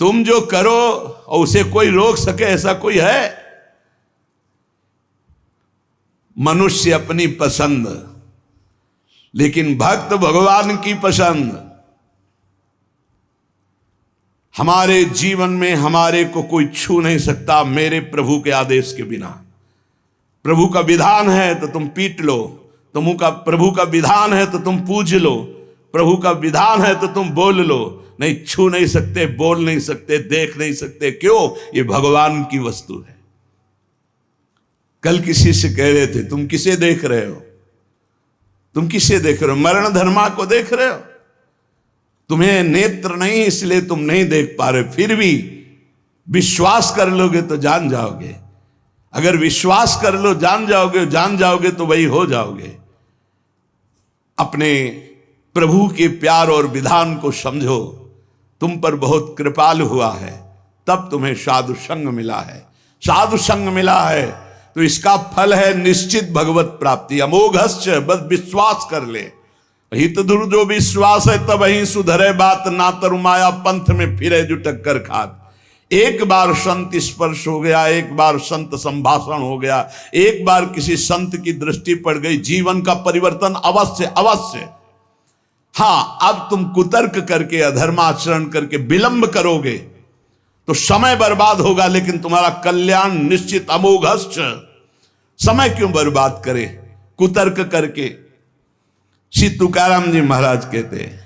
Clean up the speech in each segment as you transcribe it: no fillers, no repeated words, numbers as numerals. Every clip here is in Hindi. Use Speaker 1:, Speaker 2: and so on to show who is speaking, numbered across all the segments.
Speaker 1: तुम जो करो और उसे कोई रोक सके ऐसा कोई है? मनुष्य अपनी पसंद, लेकिन भक्त भगवान की पसंद। हमारे जीवन में हमारे को कोई छू नहीं सकता मेरे प्रभु के आदेश के बिना। प्रभु का विधान है तो तुम पीट लो, प्रभु का विधान है तो तुम पूज लो, प्रभु का विधान है तो तुम बोल लो। नहीं, छू नहीं सकते, बोल नहीं सकते, देख नहीं सकते। क्यों? ये भगवान की वस्तु है। कल किसी से कह रहे थे, तुम किसे देख रहे हो? तुम किसे देख रहे हो? मरण धर्मा को देख रहे हो? तुम्हें नेत्र नहीं इसलिए तुम नहीं देख पा रहे, फिर भी विश्वास कर लोगे तो जान जाओगे। अगर विश्वास कर लो जान जाओगे तो वही हो जाओगे। अपने प्रभु के प्यार और विधान को समझो। तुम पर बहुत कृपालु हुआ है, तब तुम्हें साधु संग मिला है। साधु संग मिला है तो इसका फल है निश्चित भगवत प्राप्ति। अमोघश्च, बस विश्वास कर ले। हित दुर जो विश्वास है तब ही सुधरे बात, ना तरुमाया पंथ में फिरे जो टक्कर खात। एक बार संत स्पर्श हो गया, एक बार संत संभाषण हो गया, एक बार किसी संत की दृष्टि पड़ गई, जीवन का परिवर्तन अवश्य अवश्य। हाँ, अब तुम कुतर्क करके अधर्माचरण करके विलंब करोगे तो समय बर्बाद होगा, लेकिन तुम्हारा कल्याण निश्चित। अमोघश्च, समय क्यों बर्बाद करे कुतर्क करके? श्री तुकाराम जी महाराज कहते हैं,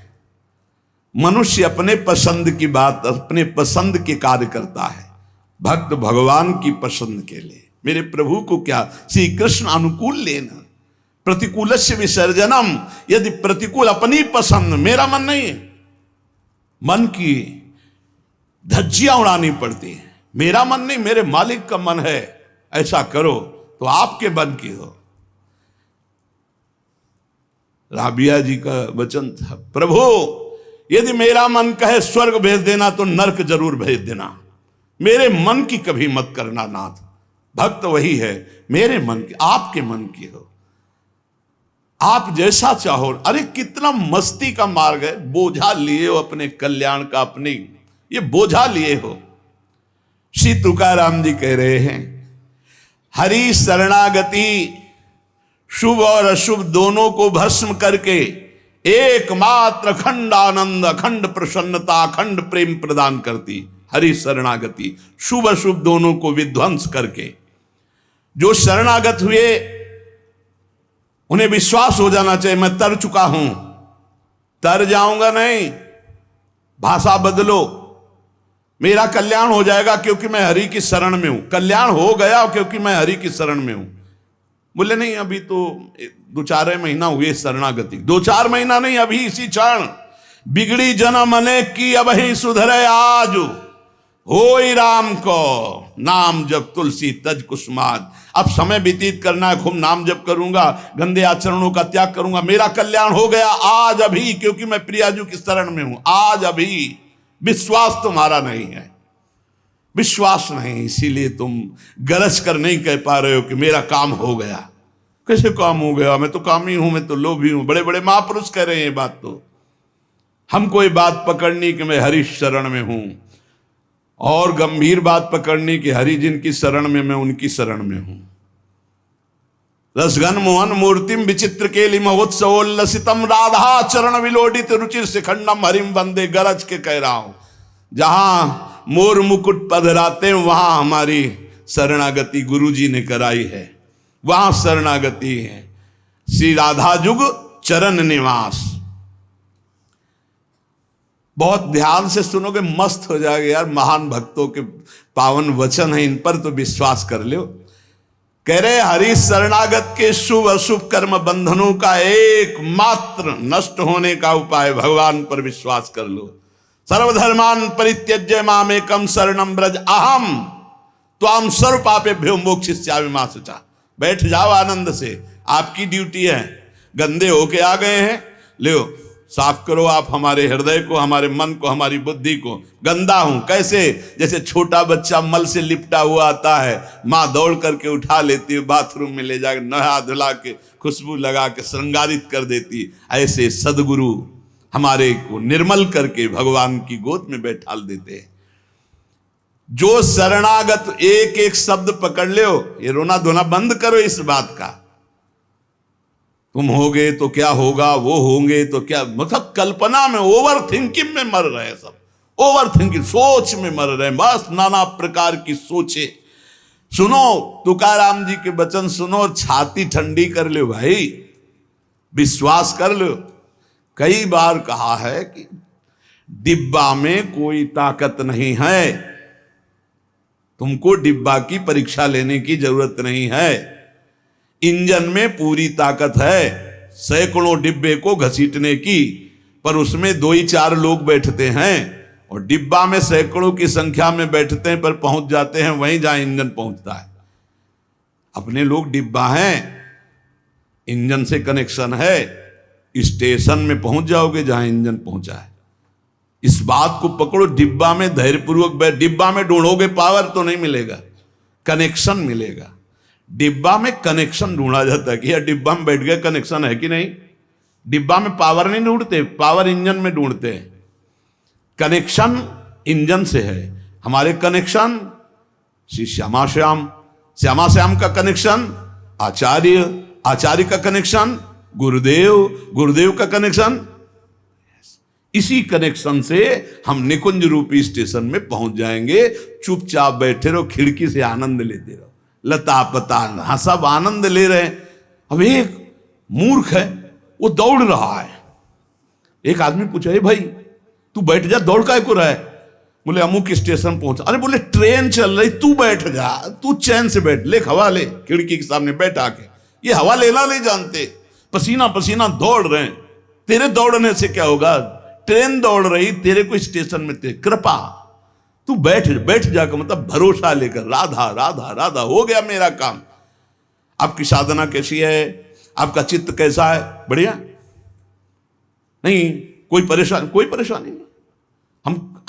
Speaker 1: मनुष्य अपने पसंद की बात, अपने पसंद के कार्य करता है, भक्त भगवान की पसंद के लिए। मेरे प्रभु को क्या श्री कृष्ण अनुकूल लेना, प्रतिकूलस्य विसर्जनम। यदि प्रतिकूल अपनी पसंद, मेरा मन नहीं है, मन की धज्जियां उड़ानी पड़ती है। मेरा मन नहीं, मेरे मालिक का मन है, ऐसा करो तो आपके मन की हो। राबिया जी का वचन था, प्रभु यदि मेरा मन कहे स्वर्ग भेज देना तो नरक जरूर भेज देना, मेरे मन की कभी मत करना नाथ। भक्त वही है, मेरे मन की, आपके मन की हो, आप जैसा चाहो। अरे कितना मस्ती का मार्ग है, बोझा लिए हो अपने कल्याण का, अपने ये बोझा लिए हो। श्री तुकाराम जी कह रहे हैं, हरि शरणागति शुभ और अशुभ दोनों को भस्म करके एकमात्र अखंड आनंद, अखंड प्रसन्नता, अखंड प्रेम प्रदान करती। हरि शरणागति शुभ अशुभ दोनों को विध्वंस करके, जो शरणागत हुए उन्हें विश्वास हो जाना चाहिए मैं तर चुका हूं, तर जाऊंगा नहीं, भाषा बदलो, मेरा कल्याण हो जाएगा क्योंकि मैं हरि की शरण में हूं। कल्याण हो गया क्योंकि मैं हरि की शरण में हूं। बोले नहीं, अभी तो 2-4 महीना हुए शरणागति। 2-4 महीना नहीं, अभी इसी क्षण। बिगड़ी जन्म अनेक की अब ही सुधरे आज, होई राम को नाम जब तुलसी तज कुसुमाज। अब समय व्यतीत करना है, खूब नाम जप करूंगा, गंदे आचरणों का त्याग करूंगा, मेरा कल्याण हो गया आज अभी, क्योंकि मैं प्रियाजू की शरण में हूं। आज अभी विश्वास तुम्हारा नहीं है, विश्वास नहीं, इसीलिए तुम गरज कर नहीं कह पा रहे हो कि मेरा काम हो गया। कैसे काम हो गया? मैं तो कामी हूं, मैं तो लोभी हूं। बड़े बड़े महापुरुष कह रहे हैं ये बात। तो हमको ये बात पकड़नी कि मैं हरि शरण में हूं, और गंभीर बात पकड़नी कि हरि जिनकी शरण में मैं उनकी शरण में हूं। रसघन मोहन मूर्तिम विचित्र केलि महोत्सवोल्लसितम राधा चरण विलोडित रुचिर शिखंडम हरिम वंदे। गरज के कह रहा हूं, जहां मोर मुकुट पधराते वहां हमारी शरणागति गुरुजी ने कराई है, वहां शरणागति है। श्री राधा जुग चरण निवास। बहुत ध्यान से सुनोगे, मस्त हो जाएगा यार। महान भक्तों के पावन वचन है, इन पर तो विश्वास कर लो। कह रहे हरि शरणागत के शुभ अशुभ कर्म बंधनों का एकमात्र नष्ट होने का उपाय भगवान पर विश्वास कर लो। सर्वधर्मान परित्यज्य मामेकम शरणम ब्रज अहम त्वाम सर्व पापेभ्यो मोक्षयिष्यामि मा शुचा। बैठ जाओ आनंद से, आपकी ड्यूटी है। गंदे होके आ गए हैं, लो साफ करो आप हमारे हृदय को, हमारे मन को, हमारी बुद्धि को। गंदा हूं कैसे? जैसे छोटा बच्चा मल से लिपटा हुआ आता है, माँ दौड़ करके उठा लेती है, बाथरूम में ले जाकर नहा धुला के खुशबू लगा के श्रृंगारित कर देती। ऐसे सदगुरु हमारे को निर्मल करके भगवान की गोद में बैठाल देते हैं। जो शरणागत, एक एक शब्द पकड़ लो, ये रोना धोना बंद करो इस बात का। तुम होगे तो क्या होगा, वो होंगे तो क्या, मतलब कल्पना में, ओवर थिंकिंग में मर रहे हैं सब, ओवर थिंकिंग, सोच में मर रहे हैं, बस नाना प्रकार की सोचे। सुनो तुकाराम जी के वचन सुनो और छाती ठंडी कर लो भाई, विश्वास कर लो। कई बार कहा है कि डिब्बा में कोई ताकत नहीं है, तुमको डिब्बा की परीक्षा लेने की जरूरत नहीं है। इंजन में पूरी ताकत है सैकड़ों डिब्बे को घसीटने की, पर उसमें 2 ही 4 लोग बैठते हैं, और डिब्बा में सैकड़ों की संख्या में बैठते हैं पर पहुंच जाते हैं वहीं जहां इंजन पहुंचता है। अपने लोग डिब्बा हैं, इंजन से कनेक्शन है, स्टेशन में पहुंच जाओगे जहां इंजन पहुंचा है। इस बात को पकड़ो, डिब्बा में धैर्यपूर्वक बैठ, डिब्बा में ढूंढोगे पावर तो नहीं मिलेगा, कनेक्शन मिलेगा। डिब्बा में कनेक्शन ढूंढा जाता है कि यार डिब्बा में बैठ गए, कनेक्शन है कि नहीं। डिब्बा में पावर नहीं ढूंढते, पावर इंजन में ढूंढते हैं। कनेक्शन इंजन से है। हमारे कनेक्शन श्री श्यामा श्याम, श्यामा श्याम का कनेक्शन आचार्य, आचार्य का कनेक्शन गुरुदेव, गुरुदेव का कनेक्शन, इसी कनेक्शन से हम निकुंज रूपी स्टेशन में पहुंच जाएंगे। चुपचाप बैठे रहो, खिड़की से आनंद लेते रहो, लता पता, हाँ सब आनंद ले रहे हैं। अब एक मूर्ख है, वो दौड़ रहा है। एक आदमी पूछा, हे भाई तू बैठ जा, दौड़ काहे को रहा है? बोले अमुक स्टेशन पहुंचा। अरे बोले ट्रेन चल रही, तू बैठ जा, तू चैन से बैठ, ले हवा ले, खिड़की के सामने बैठ आके। ये हवा लेना नहीं जानते, पसीना पसीना दौड़ रहे हैं। तेरे दौड़ने से क्या होगा, ट्रेन दौड़ रही, तेरे को स्टेशन में तेरे कृपा, तू बैठ बैठ जाकर, मतलब भरोसा लेकर, राधा राधा राधा, हो गया मेरा काम। आपकी साधना कैसी है, आपका चित्त कैसा है, बढ़िया नहीं, कोई परेशानी नहीं।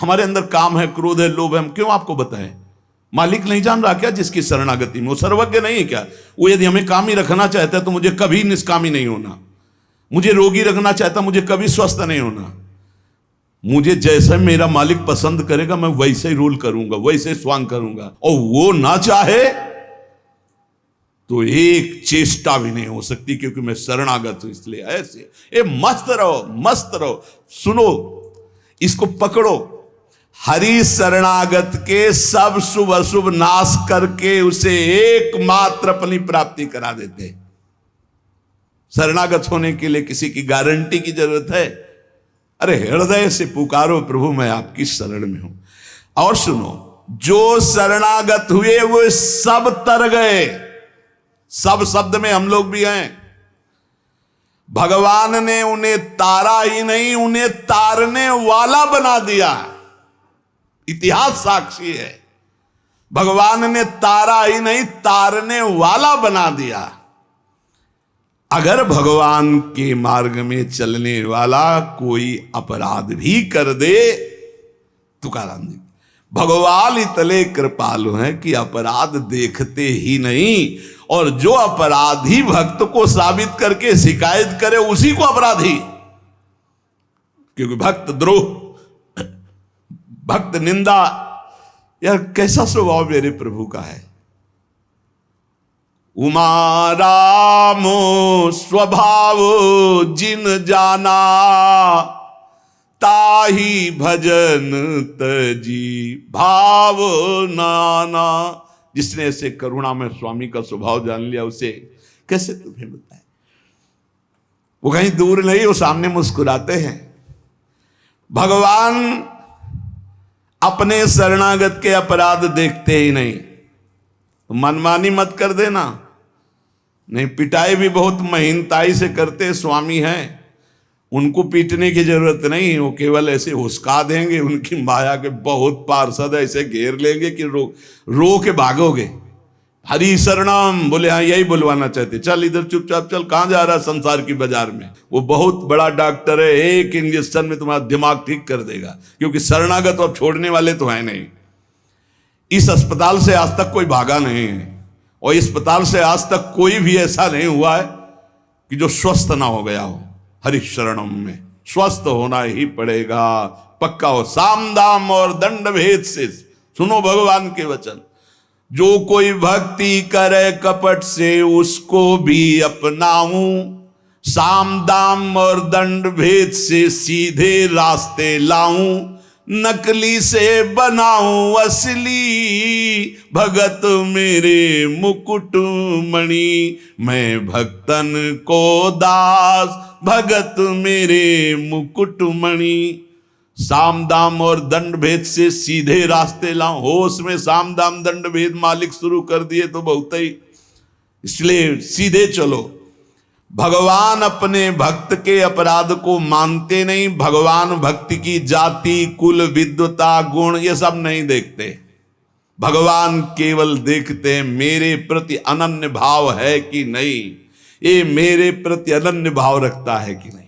Speaker 1: हमारे अंदर काम है, क्रोध है, लोभ है, हम क्यों आपको बताएं? मालिक नहीं जान रहा क्या जिसकी शरणागति में? वो सर्वज्ञ नहीं है क्या? वो यदि हमें कामी रखना चाहता है तो मुझे कभी निष्कामी नहीं होना, मुझे रोगी रखना चाहता मुझे कभी स्वस्थ नहीं होना। मुझे जैसे मेरा मालिक पसंद करेगा मैं वैसे ही रोल करूंगा, वैसे स्वांग करूंगा, और वो ना चाहे तो एक चेष्टा भी नहीं हो सकती, क्योंकि मैं शरणागत हूं। इसलिए ऐसे ए मस्त रहो, मस्त रहो। सुनो, इसको पकड़ो। हरि शरणागत के सब शुभ अशुभ नाश करके उसे एकमात्र अपनी प्राप्ति करा देते। शरणागत होने के लिए किसी की गारंटी की जरूरत है? अरे हृदय से पुकारो, प्रभु मैं आपकी शरण में हूं। और सुनो, जो शरणागत हुए वो सब तर गए। सब शब्द में हम लोग भी हैं। भगवान ने उन्हें तारा ही नहीं, उन्हें तारने वाला बना दिया। इतिहास साक्षी है, भगवान ने तारा ही नहीं तारने वाला बना दिया। अगर भगवान के मार्ग में चलने वाला कोई अपराध भी कर दे, तुकाराम जी, भगवान इतने कृपालु हैं कि अपराध देखते ही नहीं, और जो अपराधी भक्त को साबित करके शिकायत करे उसी को अपराधी। क्योंकि भक्त द्रोह, भक्त निंदा, यार कैसा स्वभाव मेरे प्रभु का है। उमा रामो स्वभाव जिन जाना, ताही भजन तजी भाव नाना। जिसने ऐसे करुणा में स्वामी का स्वभाव जान लिया, उसे कैसे तुम्हें बताए। वो कहीं दूर नहीं, वो सामने मुस्कुराते हैं। भगवान अपने शरणागत के अपराध देखते ही नहीं। तो मनमानी मत कर देना। नहीं, पिटाई भी बहुत महीनताई से करते स्वामी हैं, उनको पीटने की जरूरत नहीं, वो केवल ऐसे हुस्का देंगे। उनकी माया के बहुत पार्षद ऐसे घेर लेंगे कि रो के भागोगे। हरि शरणम बोले, हाँ यही बुलवाना चाहते, चल इधर चुपचाप चल, कहां जा रहा संसार की बाजार में। वो बहुत बड़ा डॉक्टर है, एक इंजेक्शन में तुम्हारा दिमाग ठीक कर देगा, क्योंकि शरणागत अब छोड़ने वाले तो है नहीं। इस अस्पताल से आज तक कोई भागा नहीं है, और इस अस्पताल से आज तक कोई भी ऐसा नहीं हुआ है कि जो स्वस्थ ना हो गया हो। हरि शरणम में स्वस्थ होना ही पड़ेगा, पक्का हो। साम दाम और दंड भेद से सुनो भगवान के वचन, जो कोई भक्ति करे कपट से उसको भी अपनाऊं, साम दाम और दंड भेद से सीधे रास्ते लाऊं, नकली से बनाऊं असली, भगत मेरे मुकुट मणि, मैं भक्तन को दास, भगत मेरे मुकुट मणि। साम दाम और दंड भेद से सीधे रास्ते लाऊं, होश में साम दाम दंड भेद मालिक शुरू कर दिए तो बहुत ही, इसलिए सीधे चलो। भगवान अपने भक्त के अपराध को मानते नहीं, भगवान भक्ति की जाति कुल विद्वता गुण ये सब नहीं देखते। भगवान केवल देखते हैं मेरे प्रति अनन्य भाव है कि नहीं, ये मेरे प्रति अनन्य भाव रखता है कि नहीं।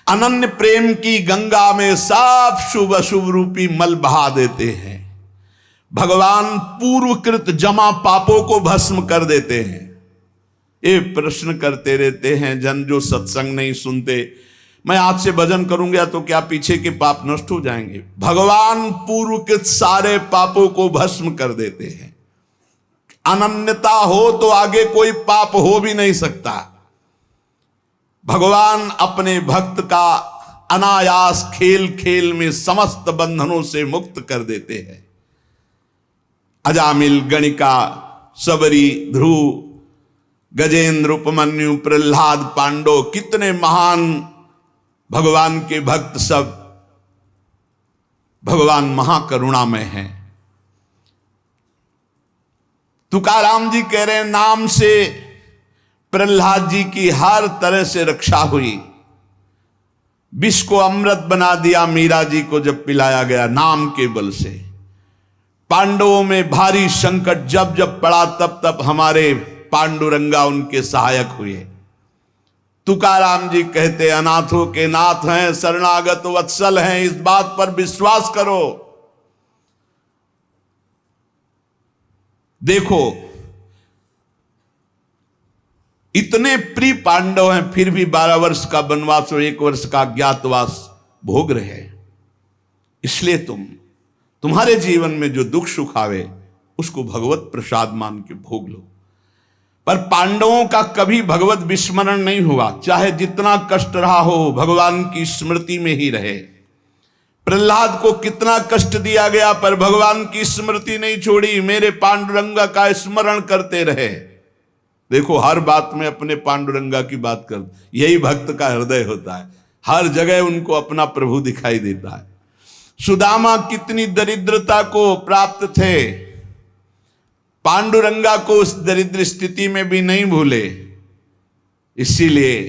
Speaker 1: अनन्य प्रेम की गंगा में सब शुभ अशुभ रूपी मल बहा देते हैं। भगवान पूर्वकृत जमा पापों को भस्म कर देते हैं। ये प्रश्न करते रहते हैं जन जो सत्संग नहीं सुनते, मैं आज से भजन करूंगा तो क्या पीछे के पाप नष्ट हो जाएंगे? भगवान पूर्व के सारे पापों को भस्म कर देते हैं। अनन्यता हो तो आगे कोई पाप हो भी नहीं सकता। भगवान अपने भक्त का अनायास खेल खेल में समस्त बंधनों से मुक्त कर देते हैं। अजामिल, गणिका, सबरी, ध्रुव, गजेंद्र, उपमन्यु, प्रहलाद, पांडव, कितने महान भगवान के भक्त, सब भगवान महाकरुणामय हैं। तुकाराम जी कह रहे हैं नाम से प्रहलाद जी की हर तरह से रक्षा हुई। विष को अमृत बना दिया मीरा जी को जब पिलाया गया नाम के बल से। पांडवों में भारी संकट जब जब पड़ा तब तब हमारे पांडुरंगा उनके सहायक हुए। तुकाराम जी कहते अनाथों के नाथ हैं, शरणागत वत्सल हैं, इस बात पर विश्वास करो। देखो इतने प्रिय पांडव हैं फिर भी 12 वर्ष का वनवास और 1 वर्ष का अज्ञातवास भोग रहे हैं। इसलिए तुम्हारे जीवन में जो दुख सुख आवे उसको भगवत प्रसाद मान के भोग लो। पर पांडवों का कभी भगवत विस्मरण नहीं हुआ, चाहे जितना कष्ट रहा हो भगवान की स्मृति में ही रहे। प्रहलाद को कितना कष्ट दिया गया पर भगवान की स्मृति नहीं छोड़ी, मेरे पांडुरंगा का स्मरण करते रहे। देखो हर बात में अपने पांडुरंगा की बात कर, यही भक्त का हृदय होता है। हर जगह उनको अपना प्रभु दिखाई देता है। सुदामा कितनी दरिद्रता को प्राप्त थे, पांडुरंगा को उस दरिद्र स्थिति में भी नहीं भूले। इसीलिए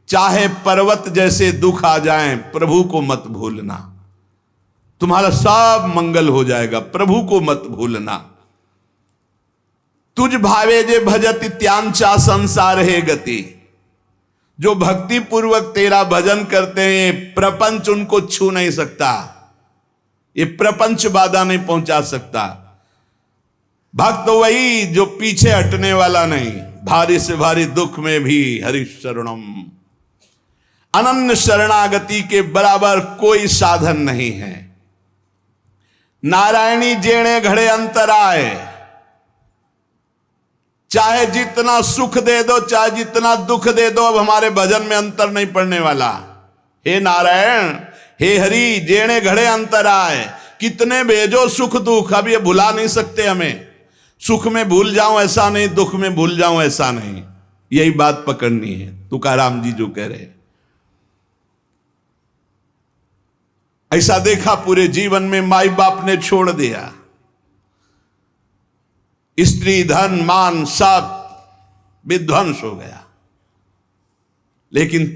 Speaker 1: चाहे पर्वत जैसे दुख आ जाएं, प्रभु को मत भूलना, तुम्हारा सब मंगल हो जाएगा। प्रभु को मत भूलना। तुझ भावे जे भजत त्यांचा संसार है गति। जो भक्ति पूर्वक तेरा भजन करते हैं प्रपंच उनको छू नहीं सकता, ये प्रपंच बाधा नहीं पहुंचा सकता। भक्त वही जो पीछे हटने वाला नहीं, भारी से भारी दुख में भी हरि शरणम। अनन्य शरणागति के बराबर कोई साधन नहीं है। नारायणी जेणे घड़े अंतराय, चाहे जितना सुख दे दो चाहे जितना दुख दे दो, अब हमारे भजन में अंतर नहीं पड़ने वाला। हे नारायण, हे हरि, जेणे घड़े अंतराय, कितने भेजो सुख दुख, अब ये भुला नहीं सकते हमें। सुख में भूल जाऊं ऐसा नहीं, दुख में भूल जाऊं ऐसा नहीं, यही बात पकड़नी है। तुकाराम जी जो कह रहे हैं, ऐसा देखा पूरे जीवन में माई बाप ने छोड़ दिया, स्त्री धन मान सब विध्वंस हो गया, लेकिन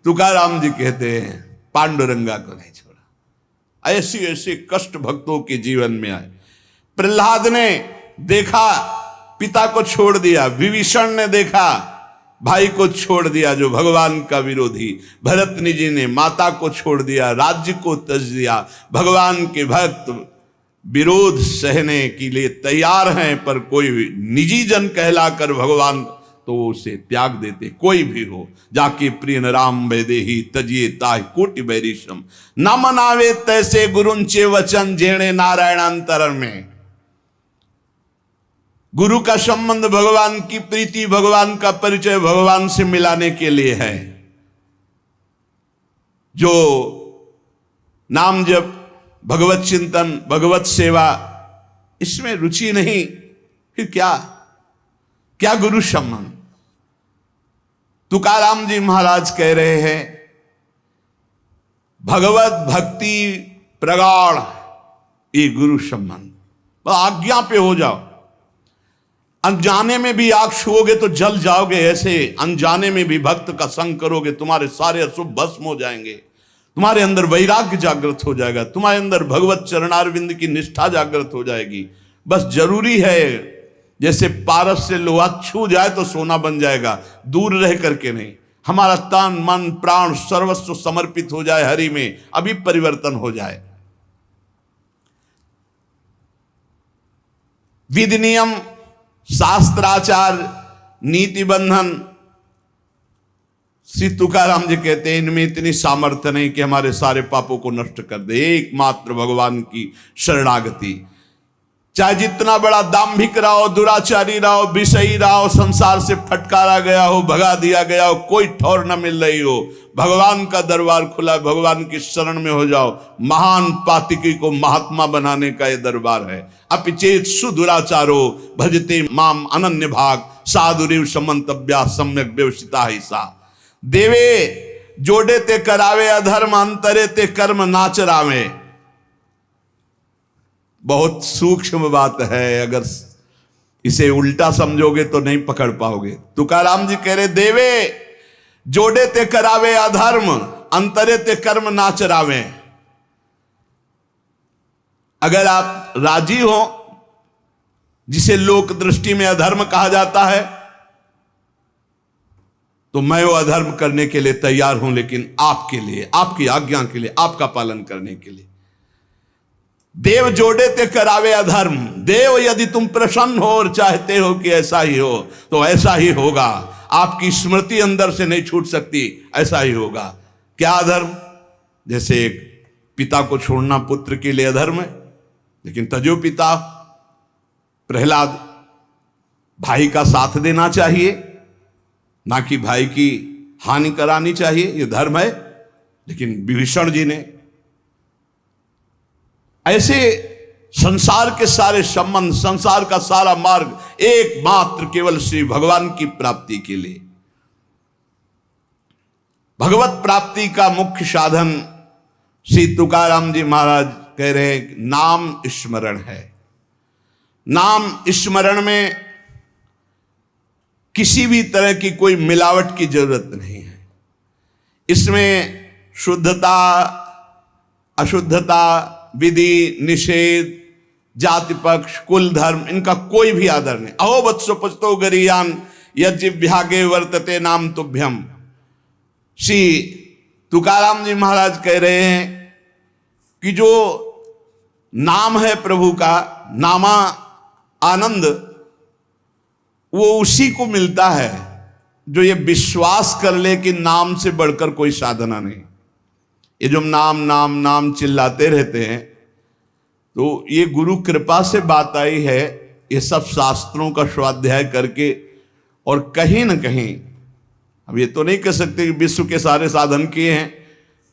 Speaker 1: तुकाराम जी कहते हैं पांडुरंगा को नहीं छोड़ा। ऐसी ऐसी कष्ट भक्तों के जीवन में आए। प्रहलाद ने देखा पिता को छोड़ दिया, विभीषण ने देखा भाई को छोड़ दिया जो भगवान का विरोधी, भरतनी जी ने माता को छोड़ दिया, राज्य को त्यज दिया। भगवान के भक्त विरोध सहने के लिए तैयार हैं, पर कोई निजी जन कहलाकर भगवान तो वो उसे त्याग देते, कोई भी हो। जाके प्रिय राम वैदेही तजिए ताहि कोटि बैरिशम, न मनावे तैसे गुरुंचे वचन जेणे नारायणांतर में। गुरु का संबंध भगवान की प्रीति, भगवान का परिचय भगवान से मिलाने के लिए है। जो नाम जप, भगवत चिंतन, भगवत सेवा, इसमें रुचि नहीं, फिर क्या गुरु संबंध। तुकाराम जी महाराज कह रहे हैं, भगवत भक्ति प्रगाढ़ ये गुरु संबंध। आज्ञा पे हो जाओ। अनजाने में भी आग छुओगे तो जल जाओगे, ऐसे अनजाने में भी भक्त का संग करोगे, तुम्हारे सारे अशुभ भस्म हो जाएंगे, तुम्हारे अंदर वैराग्य जागृत हो जाएगा, तुम्हारे अंदर भगवत चरणारविंद की निष्ठा जागृत हो जाएगी। बस जरूरी है, जैसे पारस से लोहा छू जाए तो सोना बन जाएगा, दूर रह करके नहीं। हमारा तन मन प्राण सर्वस्व समर्पित हो जाए हरि में, अभी परिवर्तन हो जाए। विधि नियम शास्त्राचार नीति बंधन, श्री तुकाराम जी कहते हैं इनमें इतनी सामर्थ्य नहीं कि हमारे सारे पापों को नष्ट कर दे। एकमात्र भगवान की शरणागति, चाहे जितना बड़ा दाम्भिक रहो, दुराचारी रहो, विषयी रहो, संसार से फटकारा गया हो, भगा दिया गया हो, कोई ठौर न मिल रही हो, भगवान का दरबार खुला, भगवान की शरण में हो जाओ। महान पातिकी को महात्मा बनाने का ये दरबार है। अपिचेत सुदुराचारो भजते माम अनन्य भाग, साधुरिव समंतव्या सम्यक व्यवसिता ही सा। देवे जोड़े ते करावे अधर्म, अंतरे ते कर्म नाच रावे। बहुत सूक्ष्म बात है, अगर इसे उल्टा समझोगे तो नहीं पकड़ पाओगे। तुकाराम जी कह रहे, देवे जोड़े ते करावे अधर्म, अंतरे ते कर्म नाच रावे। अगर आप राजी हो, जिसे लोक दृष्टि में अधर्म कहा जाता है, तो मैं वो अधर्म करने के लिए तैयार हूं, लेकिन आपके लिए, आपकी आज्ञा के लिए, आपका पालन करने के लिए। देव जोड़े ते करावे अधर्म। देव यदि तुम प्रसन्न हो और चाहते हो कि ऐसा ही हो, तो ऐसा ही होगा। आपकी स्मृति अंदर से नहीं छूट सकती, ऐसा ही होगा। क्या अधर्म? जैसे एक पिता को छोड़ना पुत्र के लिए अधर्म है, लेकिन तजो पिता प्रहलाद, भाई का साथ देना चाहिए, ना कि भाई की हानि करानी चाहिए, यह धर्म है। लेकिन विभीषण जी ने ऐसे संसार के सारे संबंध, संसार का सारा मार्ग एकमात्र केवल श्री भगवान की प्राप्ति के लिए। भगवत प्राप्ति का मुख्य साधन श्री तुकाराम जी महाराज कह रहे हैं, नाम स्मरण है। नाम स्मरण में किसी भी तरह की कोई मिलावट की जरूरत नहीं है। इसमें शुद्धता, अशुद्धता, विधि निषेध, जाति पक्ष, कुल धर्म, इनका कोई भी आदर नहीं। अहो वत्सो पचतो गरीयान यज्ञ वर्तते नाम तुभ्यम। श्री तुकाराम जी महाराज कह रहे हैं कि जो नाम है प्रभु का, नामा आनंद, वो उसी को मिलता है जो ये विश्वास कर ले कि नाम से बढ़कर कोई साधना नहीं। ये जो नाम नाम नाम चिल्लाते रहते हैं, तो ये गुरु कृपा से बात आई है। ये सब शास्त्रों का स्वाध्याय करके, और कहीं ना कहीं, अब ये तो नहीं कह सकते कि विश्व के सारे साधन किए हैं,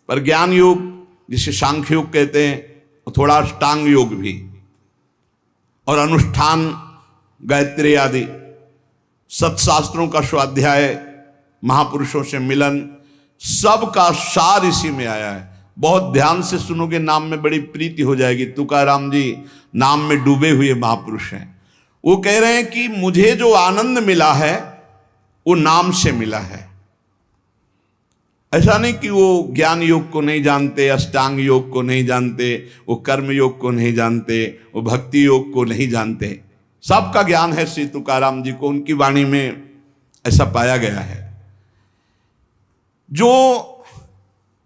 Speaker 1: पर ज्ञान योग जिसे सांख्य योग कहते हैं, और थोड़ा अष्टांग योग भी, और अनुष्ठान, गायत्री आदि सत्शास्त्रों का स्वाध्याय, महापुरुषों से मिलन, सबका सार इसी में आया है। बहुत ध्यान से सुनोगे, नाम में बड़ी प्रीति हो जाएगी। तुकाराम जी नाम में डूबे हुए महापुरुष हैं। वो कह रहे हैं कि मुझे जो आनंद मिला है वो नाम से मिला है। ऐसा नहीं कि वो ज्ञान योग को नहीं जानते, अष्टांग योग को नहीं जानते, वो कर्म योग को नहीं जानते, वो भक्ति योग को नहीं जानते। सबका ज्ञान है श्री तुकाराम जी को, उनकी वाणी में ऐसा पाया गया है। जो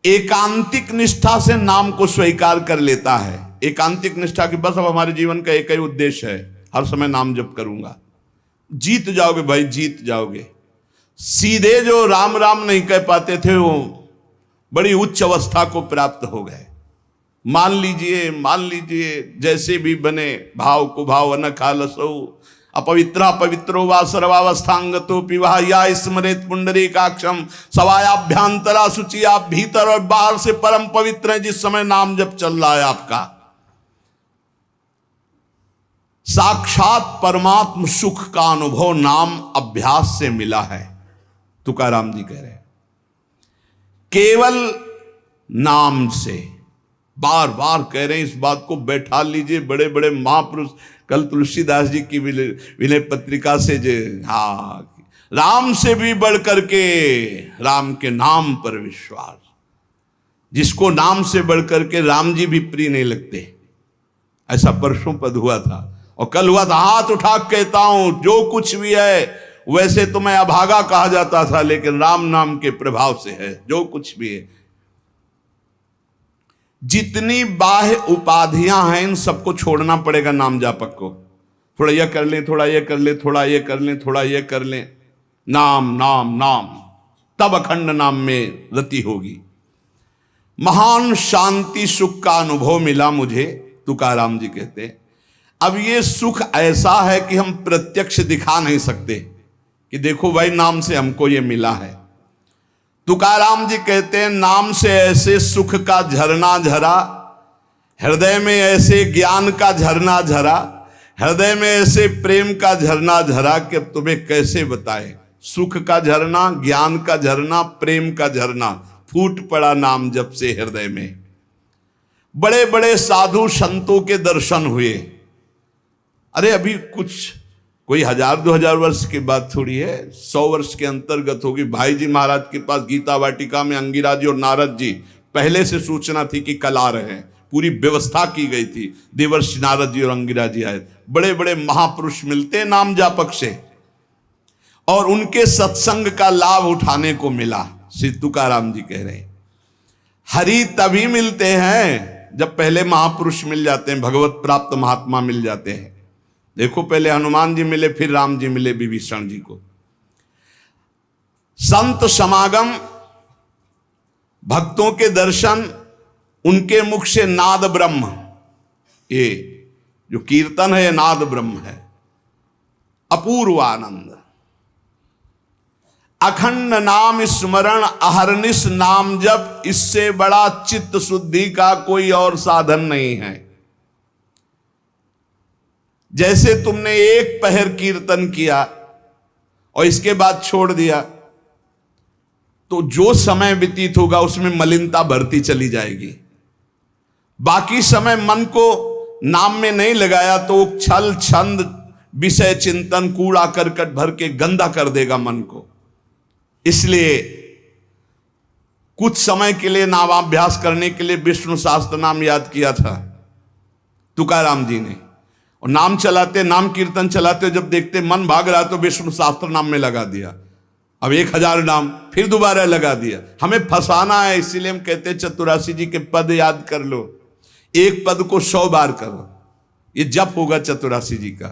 Speaker 1: एकांतिक निष्ठा से नाम को स्वीकार कर लेता है, एकांतिक निष्ठा की बस अब हमारे जीवन का एक ही उद्देश्य है, हर समय नाम जप करूंगा, जीत जाओगे भाई, जीत जाओगे। सीधे जो राम राम नहीं कह पाते थे वो बड़ी उच्च अवस्था को प्राप्त हो गए। मान लीजिए जैसे भी बने, भाव को भाव न खालसो, अपवित्रा पवित्रो वा सर्वावस्थांगतो पिवाह या स्मरेत पुंडरीकाक्षम सवायाभ्यांतरा शुचि। आप भीतर और बाहर से परम पवित्र हैं जिस समय नाम जब चल रहा है आपका। साक्षात परमात्म सुख का अनुभव नाम अभ्यास से मिला है, तुकाराम जी कह रहे हैं। केवल नाम से, बार बार कह रहे हैं इस बात को, बैठा लीजिए। बड़े बड़े महापुरुष, कल तुलसीदास जी की विनय पत्रिका से जो, हाँ, राम से भी बढ़ करके राम के नाम पर विश्वास, जिसको नाम से बढ़ करके राम जी भी प्रिय नहीं लगते। ऐसा परसों पद हुआ था और कल हुआ था। हाथ उठा कहता हूं जो कुछ भी है, वैसे तो मैं अभागा कहा जाता था, लेकिन राम नाम के प्रभाव से है जो कुछ भी है। जितनी बाह्य उपाधियां हैं इन सबको छोड़ना पड़ेगा नाम जापक को। थोड़ा यह कर लें, थोड़ा यह कर लें, थोड़ा यह कर लें, थोड़ा यह कर लें, नाम नाम नाम, तब अखंड नाम में रति होगी। महान शांति सुख का अनुभव मिला मुझे, तुकाराम जी कहते। अब ये सुख ऐसा है कि हम प्रत्यक्ष दिखा नहीं सकते कि देखो भाई नाम से हमको ये मिला है। तुकाराम जी कहते हैं नाम से ऐसे सुख का झरना झरा, हृदय में ऐसे ज्ञान का झरना झरा, हृदय में ऐसे प्रेम का झरना झरा कि अब तुम्हें कैसे बताए। सुख का झरना, ज्ञान का झरना, प्रेम का झरना फूट पड़ा नाम जब से हृदय में। बड़े बड़े साधु संतों के दर्शन हुए। अरे अभी कुछ कोई 1000-2000 वर्ष की बात थोड़ी है, 100 वर्ष के अंतर्गत होगी। भाई जी महाराज के पास गीता वाटिका में अंगिरा जी और नारद जी, पहले से सूचना थी कि कल आ रहे हैं, पूरी व्यवस्था की गई थी। देवर्षि नारद जी और अंगिरा जी आए। बड़े बड़े महापुरुष मिलते नाम जापक से, और उनके सत्संग का लाभ उठाने को मिला। श्री तुकाराम जी कह रहे हैं हरि तभी मिलते हैं जब पहले महापुरुष मिल जाते हैं, भगवत प्राप्त महात्मा मिल जाते हैं। देखो पहले हनुमान जी मिले, फिर राम जी मिले विभीषण जी को। संत समागम, भक्तों के दर्शन, उनके मुख से नाद ब्रह्म, ये जो कीर्तन है ये नाद ब्रह्म है। अपूर्व आनंद, अखंड नाम स्मरण, अहरनिश नाम जप, इससे बड़ा चित्त शुद्धि का कोई और साधन नहीं है। जैसे तुमने एक पहर कीर्तन किया और इसके बाद छोड़ दिया, तो जो समय व्यतीत होगा उसमें मलिनता बढ़ती चली जाएगी। बाकी समय मन को नाम में नहीं लगाया तो छल छंद विषय चिंतन कूड़ा करकट भर के गंदा कर देगा मन को। इसलिए कुछ समय के लिए नामाभ्यास करने के लिए विष्णु सहस्त्र नाम याद किया था तुकाराम जी ने, और नाम चलाते, नाम कीर्तन चलाते, जब देखते मन भाग रहा तो विष्णु सहस्त्र नाम में लगा दिया। अब 1000 नाम फिर दोबारा लगा दिया। हमें फंसाना है, इसीलिए हम कहते हैं चतुरासी जी के पद याद कर लो, एक पद को 100 बार करो, ये जप होगा चतुरासी जी का।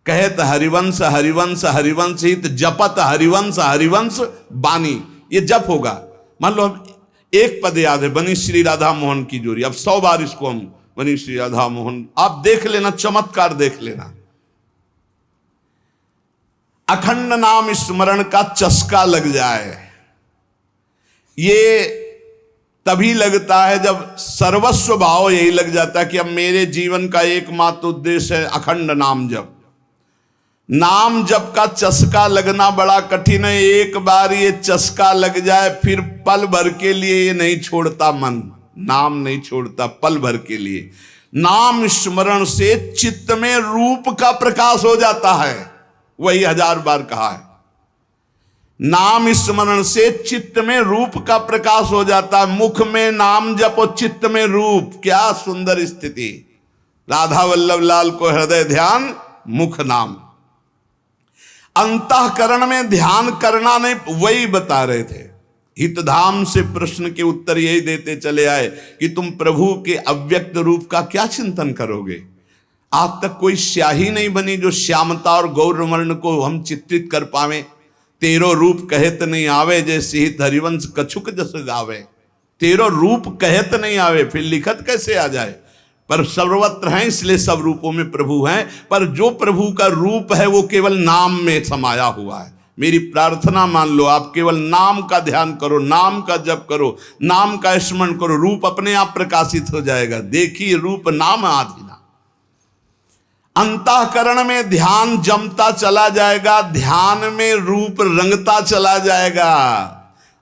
Speaker 1: कहत हरिवंश हरिवंश हरिवंश हित, जपत हरिवंश हरिवंश बानी, ये जप होगा। मान लो हम एक पद याद है, बनी श्री राधा मोहन की जोड़ी, अब 100 बार इसको हम बनी श्री राधा मोहन, आप देख लेना, चमत्कार देख लेना। अखंड नाम स्मरण का चस्का लग जाए, ये तभी लगता है जब सर्वस्व भाव यही लग जाता है कि अब मेरे जीवन का एकमात्र उद्देश्य है अखंड नाम जप। नाम जप का चस्का लगना बड़ा कठिन है। एक बार ये चस्का लग जाए फिर पल भर के लिए ये नहीं छोड़ता मन, नाम नहीं छोड़ता पल भर के लिए। नाम स्मरण से चित्त में रूप का प्रकाश हो जाता है, वही 1000 बार कहा है। नाम स्मरण से चित्त में रूप का प्रकाश हो जाता है। मुख में नाम जपो, चित्त में रूप, क्या सुंदर स्थिति। राधा वल्लभ लाल को हृदय ध्यान, मुख नाम। अंतःकरण में ध्यान करना नहीं, वही बता रहे थे। हितधाम से प्रश्न के उत्तर यही देते चले आए कि तुम प्रभु के अव्यक्त रूप का क्या चिंतन करोगे। आज तक कोई स्याही नहीं बनी जो श्यामता और गौरवर्ण को हम चित्रित कर पावे। तेरो रूप कहत नहीं आवे, जैसे ही हरिवंश कछुक जस गावे। तेरो रूप कहत नहीं आवे, फिर लिखत कैसे आ जाए? पर सर्वत्र हैं, इसलिए सब रूपों में प्रभु हैं। पर जो प्रभु का रूप है वो केवल नाम में समाया हुआ है। मेरी प्रार्थना मान लो, आप केवल नाम का ध्यान करो, नाम का जप करो, नाम का स्मरण करो, रूप अपने आप प्रकाशित हो जाएगा। देखिए रूप नाम आधीना। अंतःकरण में ध्यान जमता चला जाएगा, ध्यान में रूप रंगता चला जाएगा,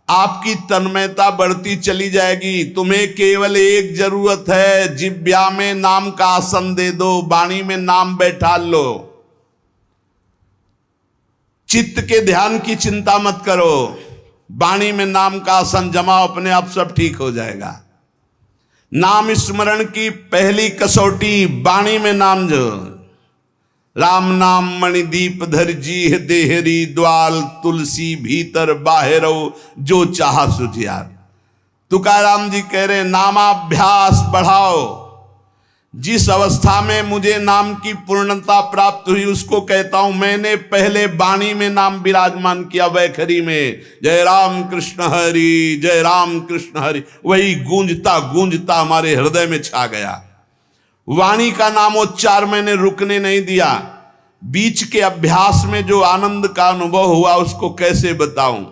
Speaker 1: आपकी तन्मयता बढ़ती चली जाएगी। तुम्हें केवल एक जरूरत है, जिब्या में नाम का आसन दे दो, वाणी में नाम बैठा लो। चित्त के ध्यान की चिंता मत करो, वाणी में नाम का आसन जमाओ, अपने आप सब ठीक हो जाएगा। नाम स्मरण की पहली कसौटी वाणी में नाम जो, राम नाम मणिदीप धर जी देहरी, द्वाल तुलसी भीतर बाहरो, जो चाहा सुझियार। तुकाराम जी कह रहे नामाभ्यास बढ़ाओ। जिस अवस्था में मुझे नाम की पूर्णता प्राप्त हुई उसको कहता हूं, मैंने पहले वाणी में नाम विराजमान किया, वैखरी में जय राम कृष्ण हरि, जय राम कृष्ण हरि, वही गूंजता गूंजता हमारे हृदय में छा गया। वाणी का नामोच्चार मैंने रुकने नहीं दिया। बीच के अभ्यास में जो आनंद का अनुभव हुआ उसको कैसे बताऊं?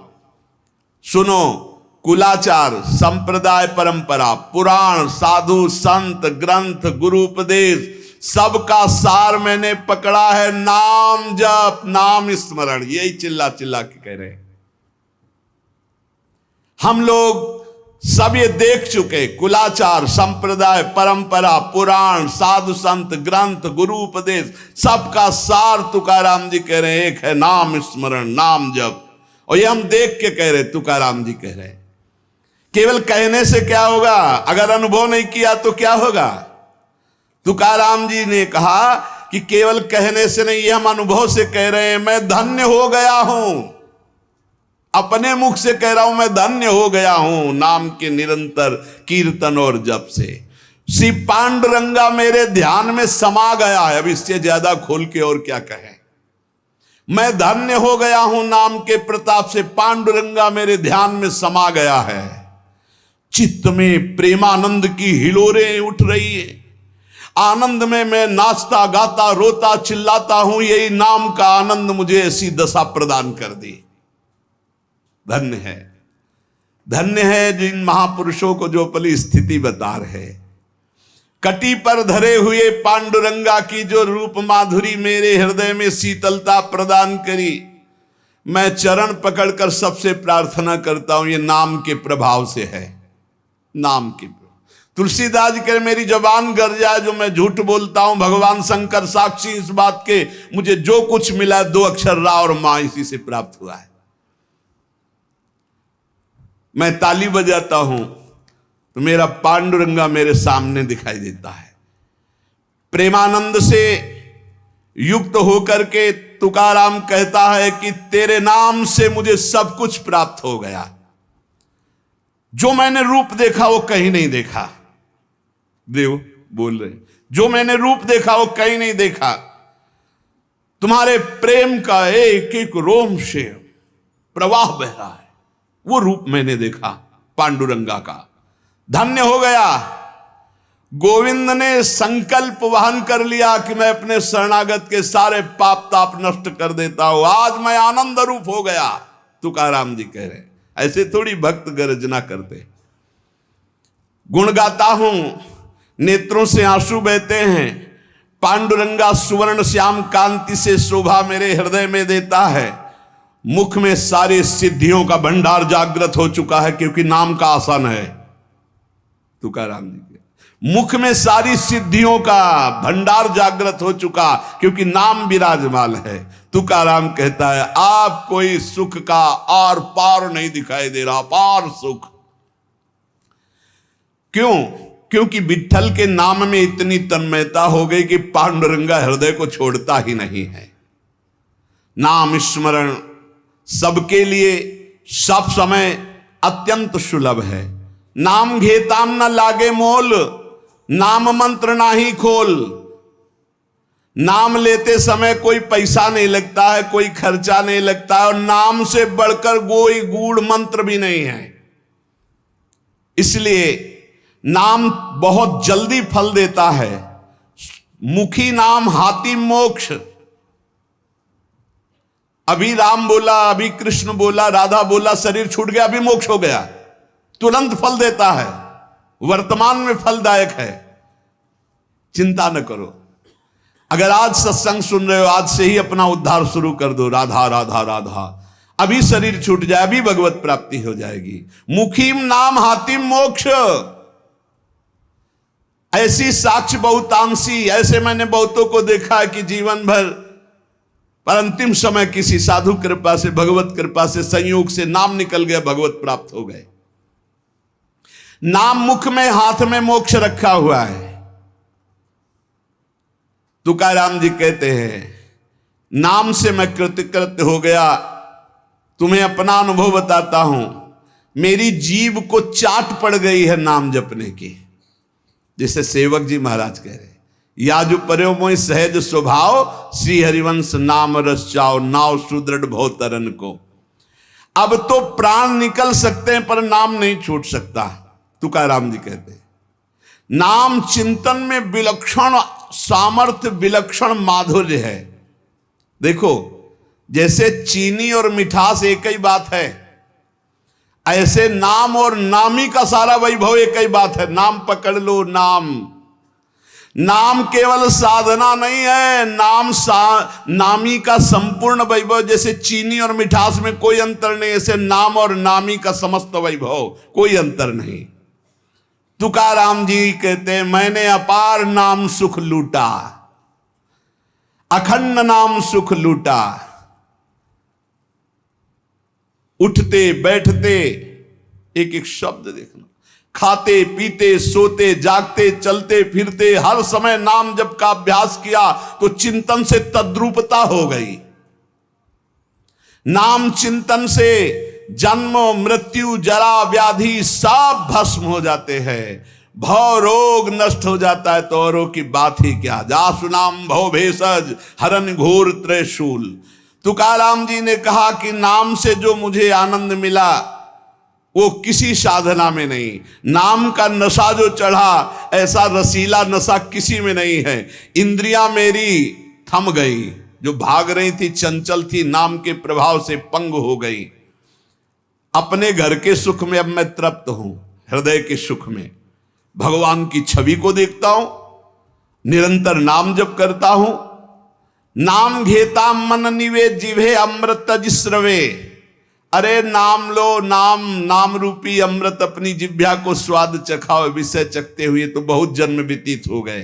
Speaker 1: सुनो, कुलाचार, संप्रदाय, परंपरा, पुराण, साधु, संत, ग्रंथ, गुरु उपदेश, सबका सार मैंने पकड़ा है। नाम जप, नाम स्मरण, यही चिल्ला चिल्ला के कह रहे हैं। हम लोग सब ये देख चुके, कुलाचार, संप्रदाय, परंपरा, पुराण, साधु संत, ग्रंथ, गुरु उपदेश, सबका सार तुकाराम जी कह रहे हैं एक है नाम स्मरण, नाम जप। और ये हम देख के कह रहे, तुकाराम जी कह रहे। केवल कहने से क्या होगा? अगर अनुभव नहीं किया तो क्या होगा? तुकाराम जी ने कहा कि केवल कहने से नहीं, ये हम अनुभव से कह रहे हैं। मैं धन्य हो गया हूं, अपने मुख से कह रहा हूं, मैं धन्य हो गया हूं नाम के निरंतर कीर्तन और जप से। श्री पांडुरंगा मेरे ध्यान में समा गया है। अब इससे ज्यादा खोल के और क्या कहें? मैं धन्य हो गया हूं नाम के प्रताप से, पांडुरंगा मेरे ध्यान में समा गया है। चित्त में प्रेमानंद की हिलोरें उठ रही है। आनंद में मैं नाचता गाता रोता चिल्लाता हूं। यही नाम का आनंद मुझे ऐसी दशा प्रदान कर दी। धन्य है, धन्य है जिन महापुरुषों को जो अपनी स्थिति बता रहे। कटी पर धरे हुए पांडुरंगा की जो रूप माधुरी मेरे हृदय में शीतलता प्रदान करी। मैं चरण पकड़कर सबसे प्रार्थना करता हूं, ये नाम के प्रभाव से है। नाम के तुलसीदास जी कह, मेरी जबान गर जाए जो मैं झूठ बोलता हूं, भगवान शंकर साक्षी इस बात के, मुझे जो कुछ मिला 2 अक्षर रा और मां इसी से प्राप्त हुआ है। मैं ताली बजाता हूं तो मेरा पांडुरंगा मेरे सामने दिखाई देता है। प्रेमानंद से युक्त होकर के तुकाराम कहता है कि तेरे नाम से मुझे सब कुछ प्राप्त हो गया। जो मैंने रूप देखा वो कहीं नहीं देखा। देव बोल रहे, जो मैंने रूप देखा वो कहीं नहीं देखा। तुम्हारे प्रेम का एक एक रोम से प्रवाह बह रहा है, वो रूप मैंने देखा पांडुरंगा का। धन्य हो गया। गोविंद ने संकल्प वहन कर लिया कि मैं अपने शरणागत के सारे पाप ताप नष्ट कर देता हूं। आज मैं आनंद रूप हो गया, तुकाराम जी कह रहे। ऐसे थोड़ी भक्त गर्जना करते। गुण गाता हूं, नेत्रों से आंसू बहते हैं। पांडुरंगा सुवर्ण श्याम कांति से शोभा मेरे हृदय में देता है। मुख में सारी सिद्धियों का भंडार जागृत हो चुका है, क्योंकि नाम का आसन है। तुकाराम जी के मुख में सारी सिद्धियों का भंडार जागृत हो चुका, क्योंकि नाम विराजमान है। तुकाराम कहता है, आप कोई सुख का आर पार नहीं दिखाई दे रहा, पार सुख। क्यों? क्योंकि विठ्ठल के नाम में इतनी तन्मयता हो गई कि पांडुरंगा हृदय को छोड़ता ही नहीं है। नाम स्मरण सबके लिए सब समय अत्यंत सुलभ है। नाम घेताम न लागे मोल, नाम मंत्र नाही खोल। नाम लेते समय कोई पैसा नहीं लगता है, कोई खर्चा नहीं लगता है, और नाम से बढ़कर कोई गूढ़ मंत्र भी नहीं है। इसलिए नाम बहुत जल्दी फल देता है। मुखी नाम हाथी मोक्ष। अभी राम बोला, अभी कृष्ण बोला, राधा बोला, शरीर छूट गया, अभी मोक्ष हो गया, तुरंत फल देता है, वर्तमान में फलदायक है। चिंता न करो। अगर आज सत्संग सुन रहे हो, आज से ही अपना उद्धार शुरू कर दो। राधा राधा राधा, अभी शरीर छूट जाए, अभी भगवत प्राप्ति हो जाएगी। मुखीम नाम हातिम मोक्ष। ऐसी साक्ष्य बहुतांशी, ऐसे मैंने बहुतों को देखा है कि जीवन भर पर अंतिम समय किसी साधु कृपा से, भगवत कृपा से, संयोग से नाम निकल गया, भगवत प्राप्त हो गए। नाम मुख में, हाथ में मोक्ष रखा हुआ है। तुकाराम जी कहते हैं, नाम से मैं कृतकृत्य हो गया। तुम्हें अपना अनुभव बताता हूं, मेरी जीभ को चाट पड़ गई है नाम जपने की। जैसे सेवक जी महाराज कह रहे, या जो पर्यो मोहि सहज स्वभाव, श्री हरिवंश नाम रस चाओ, नाव सुदृढ़ भव तरन को। अब तो प्राण निकल सकते हैं पर नाम नहीं छूट सकता। तुकाराम जी कहते हैं, नाम चिंतन में विलक्षण सामर्थ्य, विलक्षण माधुर्य है। देखो, जैसे चीनी और मिठास एक ही बात है, ऐसे नाम और नामी का सारा वैभव एक ही बात है। नाम पकड़ लो। नाम केवल साधना नहीं है, नामी का संपूर्ण वैभव। जैसे चीनी और मिठास में कोई अंतर नहीं, ऐसे नाम और नामी का समस्त वैभव, कोई अंतर नहीं। तुकाराम जी कहते हैं, मैंने अपार नाम सुख लूटा, अखंड नाम सुख लूटा। उठते बैठते एक एक शब्द देखना, खाते पीते सोते जागते चलते फिरते हर समय नाम जप का अभ्यास किया तो चिंतन से तद्रूपता हो गई। नाम चिंतन से जन्म मृत्यु जरा व्याधि सब भस्म हो जाते हैं, भव रोग नष्ट हो जाता है, तो औरों की बात ही क्या। जासु नाम भव भेषज हरन घोर त्रिशूल। तुकाराम जी ने कहा कि नाम से जो मुझे आनंद मिला वो किसी साधना में नहीं। नाम का नशा जो चढ़ा, ऐसा रसीला नशा किसी में नहीं है। इंद्रियां मेरी थम गई, जो भाग रही थी, चंचल थी, नाम के प्रभाव से पंग हो गई। अपने घर के सुख में अब मैं तृप्त हूं, हृदय के सुख में भगवान की छवि को देखता हूं, निरंतर नाम जप करता हूं। नाम घेता मन निवेद जिभे अमृत जिस्रवे। अरे नाम लो, नाम रूपी अमृत अपनी जिह्वा को स्वाद चखाओ। विषय चखते हुए तो बहुत जन्म व्यतीत हो गए।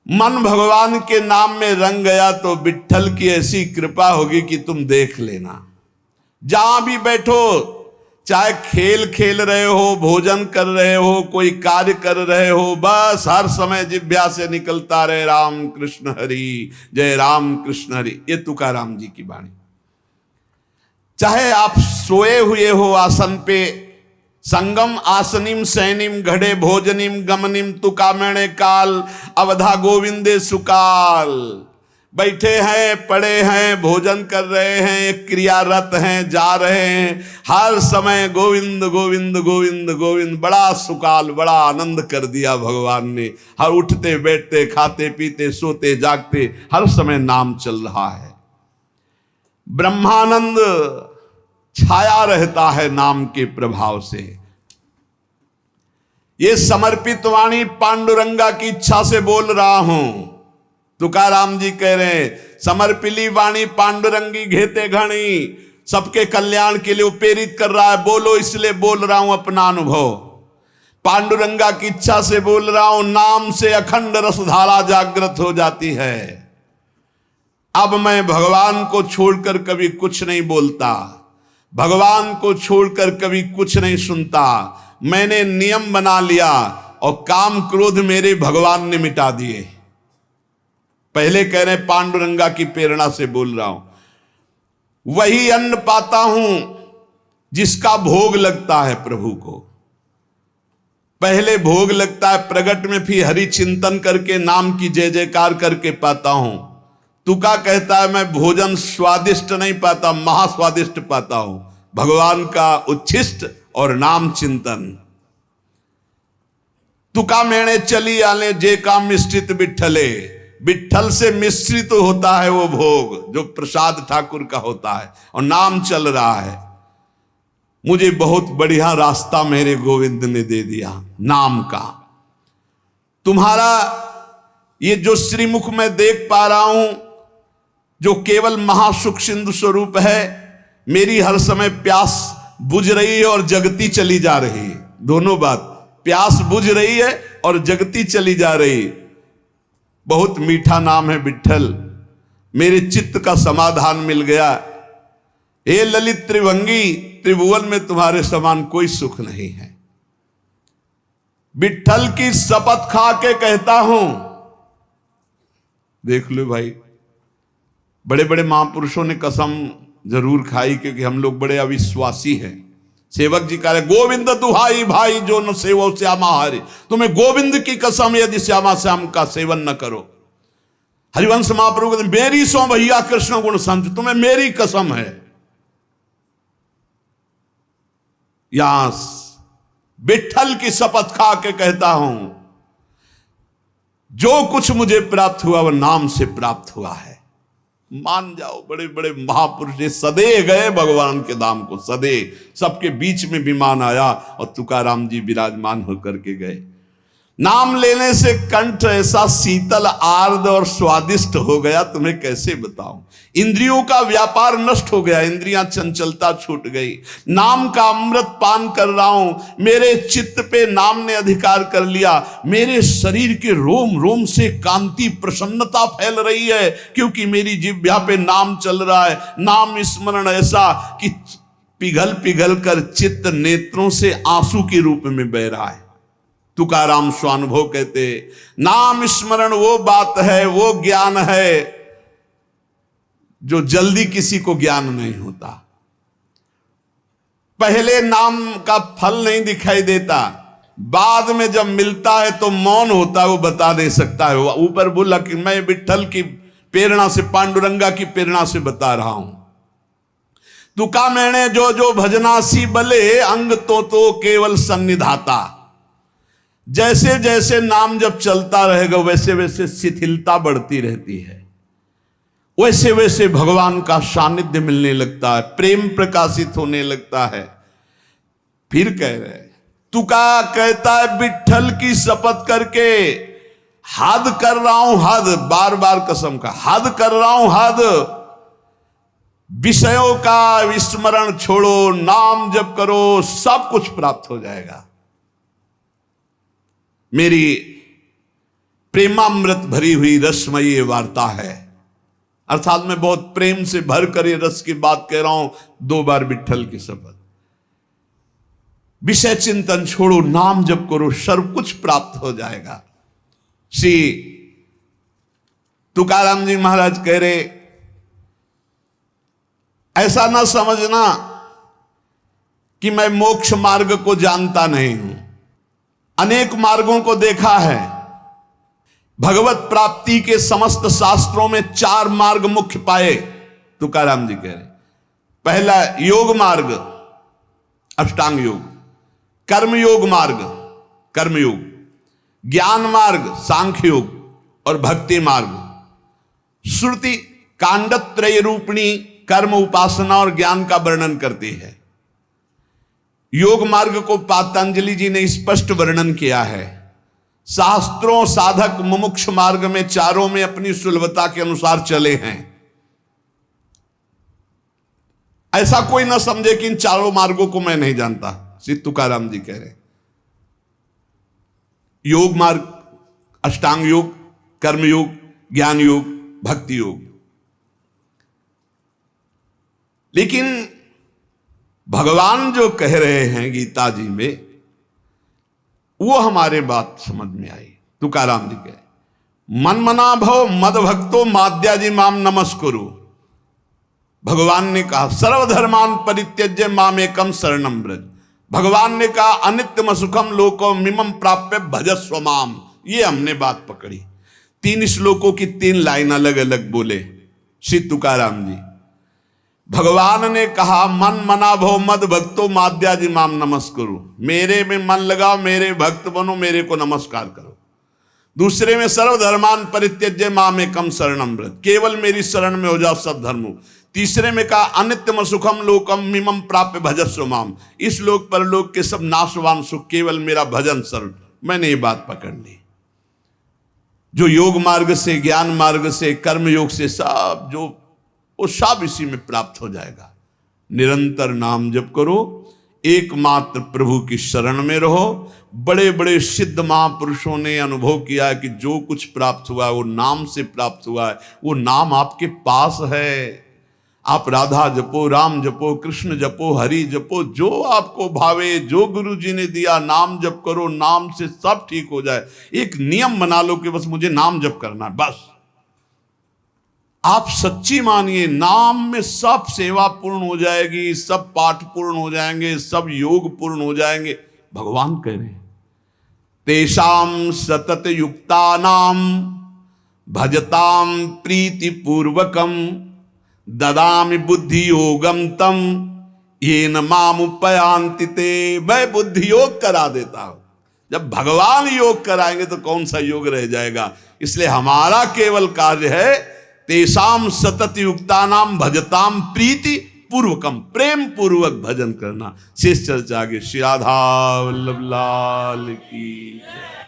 Speaker 1: मन भगवान के नाम में रंग गया तो विट्ठल की ऐसी कृपा होगी कि तुम देख लेना। जहां भी बैठो, चाहे खेल खेल रहे हो, भोजन कर रहे हो, कोई कार्य कर रहे हो, बस हर समय जिह्वा से निकलता रहे राम कृष्ण हरि, जय राम कृष्ण हरि। ये तुकाराम जी की वाणी। चाहे आप सोए हुए हो आसन पे, संगम आसनिम सैनिम घड़े भोजनिम गमनिम तुकामणे काल अवधा गोविंदे सुकाल। बैठे हैं, पड़े हैं, भोजन कर रहे हैं, क्रियारत हैं, जा रहे हैं, हर समय गोविंद गोविंद गोविंद गोविंद। बड़ा सुकाल, बड़ा आनंद कर दिया भगवान ने। हर उठते बैठते, खाते पीते, सोते जागते, हर समय नाम चल रहा है। ब्रह्मानंद छाया रहता है नाम के प्रभाव से। ये समर्पित वाणी पांडुरंगा की इच्छा से बोल रहा हूं। तुकाराम जी कह रहे हैं, समर्पिली वाणी पांडुरंगी घेते घणी। सबके कल्याण के लिए प्रेरित कर रहा है, बोलो इसलिए बोल रहा हूं अपना अनुभव। पांडुरंगा की इच्छा से बोल रहा हूं। नाम से अखंड रसधारा जागृत हो जाती है। अब मैं भगवान को छोड़कर कभी कुछ नहीं बोलता, भगवान को छोड़कर कभी कुछ नहीं सुनता। मैंने नियम बना लिया और काम क्रोध मेरे भगवान ने मिटा दिए। पहले कह रहे पांडुरंगा की प्रेरणा से बोल रहा हूं। वही अन्न पाता हूं जिसका भोग लगता है प्रभु को। पहले भोग लगता है प्रगट में, फिर हरि चिंतन करके नाम की जय जयकार करके पाता हूं। तुका कहता है मैं भोजन स्वादिष्ट नहीं पाता, महास्वादिष्ट पाता हूं, भगवान का उच्छिष्ट और नाम चिंतन। तुका मेणे चली आले जे काम मिश्रित बिठले, विठल से मिश्रित होता है वो भोग जो प्रसाद ठाकुर का होता है, और नाम चल रहा है। मुझे बहुत बढ़िया रास्ता मेरे गोविंद ने दे दिया नाम का। तुम्हारा ये जो श्रीमुख में देख पा रहा हूं, जो केवल महासुख सिंधु स्वरूप है, मेरी हर समय प्यास बुझ रही है और जगती चली जा रही है। दोनों बात, प्यास बुझ रही है और जगती चली जा रही। बहुत मीठा नाम है विठल, मेरे चित्त का समाधान मिल गया। हे ललित त्रिभंगी, त्रिभुवन में तुम्हारे समान कोई सुख नहीं है। विठल की शपथ खा के कहता हूं, देख लो भाई, बड़े बड़े महापुरुषों ने कसम जरूर खाई, क्योंकि हम लोग बड़े अविश्वासी हैं। सेवक जी कह रहे गोविंद दुहाई भाई जो न सेवो श्यामा हरि, तुम्हें गोविंद की कसम यदि श्यामा श्याम का सेवन न करो। हरिवंश महाप्रभु कहते मेरी सो भैया कृष्ण गुण संत, तुम्हें मेरी कसम है। यहां विठल की शपथ खा के कहता हूं, जो कुछ मुझे प्राप्त हुआ वह नाम से प्राप्त हुआ है। मान जाओ, बड़े बड़े महापुरुष सदे गए भगवान के धाम को, सदे सबके बीच में विमान आया और तुकाराम जी विराजमान होकर के गए। नाम लेने से कंठ ऐसा शीतल आर्द्र और स्वादिष्ट हो गया, तुम्हें कैसे बताऊं। इंद्रियों का व्यापार नष्ट हो गया, इंद्रियां चंचलता छूट गई। नाम का अमृत पान कर रहा हूं, मेरे चित्त पे नाम ने अधिकार कर लिया। मेरे शरीर के रोम रोम से कांति प्रसन्नता फैल रही है, क्योंकि मेरी जिह्वा पे नाम चल रहा है। नाम स्मरण ऐसा कि पिघल पिघल कर चित्त नेत्रों से आंसू के रूप में बह रहा है। तुकाराम स्वानुभव कहते, नाम स्मरण वो बात है, वो ज्ञान है जो जल्दी किसी को ज्ञान नहीं होता। पहले नाम का फल नहीं दिखाई देता, बाद में जब मिलता है तो मौन होता है, वो बता नहीं सकता है। ऊपर बोला कि मैं विठल की प्रेरणा से, पांडुरंगा की प्रेरणा से बता रहा हूं। तुका मैंने जो जो भजनासी बले, अंग तो केवल सन्निधाता। जैसे जैसे नाम जब चलता रहेगा वैसे वैसे शिथिलता बढ़ती रहती है, वैसे वैसे भगवान का सानिध्य मिलने लगता है, प्रेम प्रकाशित होने लगता है। फिर कह रहे तुका कहता है विठल की शपथ करके, हद कर रहा हूं, हद, बार बार कसम का, हद कर रहा हूं, हद। विषयों का विस्मरण छोड़ो, नाम जप करो, सब कुछ प्राप्त हो जाएगा। मेरी प्रेमामृत भरी हुई रसमयी वार्ता है, अर्थात मैं बहुत प्रेम से भर कर ये रस की बात कह रहा हूं। 2 बार विठल की शपथ। विषय चिंतन छोड़ो, नाम जप करो, सर्व कुछ प्राप्त हो जाएगा। श्री तुकाराम जी महाराज कह रहे, ऐसा ना समझना कि मैं मोक्ष मार्ग को जानता नहीं हूं। अनेक मार्गों को देखा है। भगवत प्राप्ति के समस्त शास्त्रों में 4 मार्ग मुख्य पाए, तुकाराम जी कह रहे। पहला योग मार्ग, अष्टांग योग, कर्म योग मार्ग, कर्म योग, ज्ञान मार्ग, सांख्य योग, और भक्ति मार्ग। श्रुति कांडत्रय रूपिणी कर्म, उपासना और ज्ञान का वर्णन करती है। योग मार्ग को पातंजलि जी ने स्पष्ट वर्णन किया है। शास्त्रों साधक मुमुक्ष मार्ग में चारों में अपनी सुलभता के अनुसार चले हैं। ऐसा कोई ना समझे कि इन चारों मार्गों को मैं नहीं जानता, श्री तुकाराम जी कह रहे। योग मार्ग, अष्टांग योग, कर्म योग, ज्ञान योग, भक्ति योग। लेकिन भगवान जो कह रहे हैं गीता जी में, वो हमारे बात समझ में आई। तुकाराम जी कहे मन मना भव मद भक्तो माद्या जी माम नमस्कुरु। भगवान ने कहा सर्वधर्मान परित्यज्य माम एकम शरणम ब्रज। भगवान ने कहा अनित्यम सुखम लोको मिमम प्राप्य भजस्व माम। ये हमने बात पकड़ी। 3 श्लोकों की 3 लाइन अलग अलग बोले श्री तुकाराम जी। भगवान ने कहा मन मना भो मद भक्तो माद्याजी माम नमस्करो, मेरे में मन लगाओ, मेरे भक्त बनो, मेरे को नमस्कार करो। दूसरे में सर्वधर्मान परित्यज्य माम एकम शरणम व्रत, केवल मेरी शरण में हो जाओ सब धर्मों। तीसरे में कहा अनित्यम सुखम लोकम मिमम प्राप्य भजस्व माम, इस लोक पर लोक के सब नाशवान सुख केवल मेरा भजन शरण। मैंने ये बात पकड़ ली। जो योग मार्ग से, ज्ञान मार्ग से, कर्म योग से सब जो वो सब इसी में प्राप्त हो जाएगा। निरंतर नाम जप करो, एकमात्र प्रभु की शरण में रहो। बड़े बड़े सिद्ध महापुरुषों ने अनुभव किया है कि जो कुछ प्राप्त हुआ है वो नाम से प्राप्त हुआ है। वो नाम आपके पास है। आप राधा जपो, राम जपो, कृष्ण जपो, हरि जपो, जो आपको भावे, जो गुरु जी ने दिया नाम जप करो। नाम से सब ठीक हो जाए। एक नियम बना लो कि बस मुझे नाम जप करना है, बस। आप सच्ची मानिए, नाम में सब सेवा पूर्ण हो जाएगी, सब पाठ पूर्ण हो जाएंगे, सब योग पूर्ण हो जाएंगे। भगवान कह रहे हैं तेषाम सतत युक्ता नाम भजताम प्रीति पूर्वकम ददामि बुद्धि योगम तम ये न माम उपयांति ते। मैं बुद्धि योग करा देता हूं। जब भगवान योग कराएंगे तो कौन सा योग रह जाएगा। इसलिए हमारा केवल कार्य है तेषाम सतत युक्ता नाम भजताम प्रीति पूर्वकम, प्रेम पूर्वक भजन करना। शेष चर्चा आगे। श्री राधा वल्लभ लाल की जय।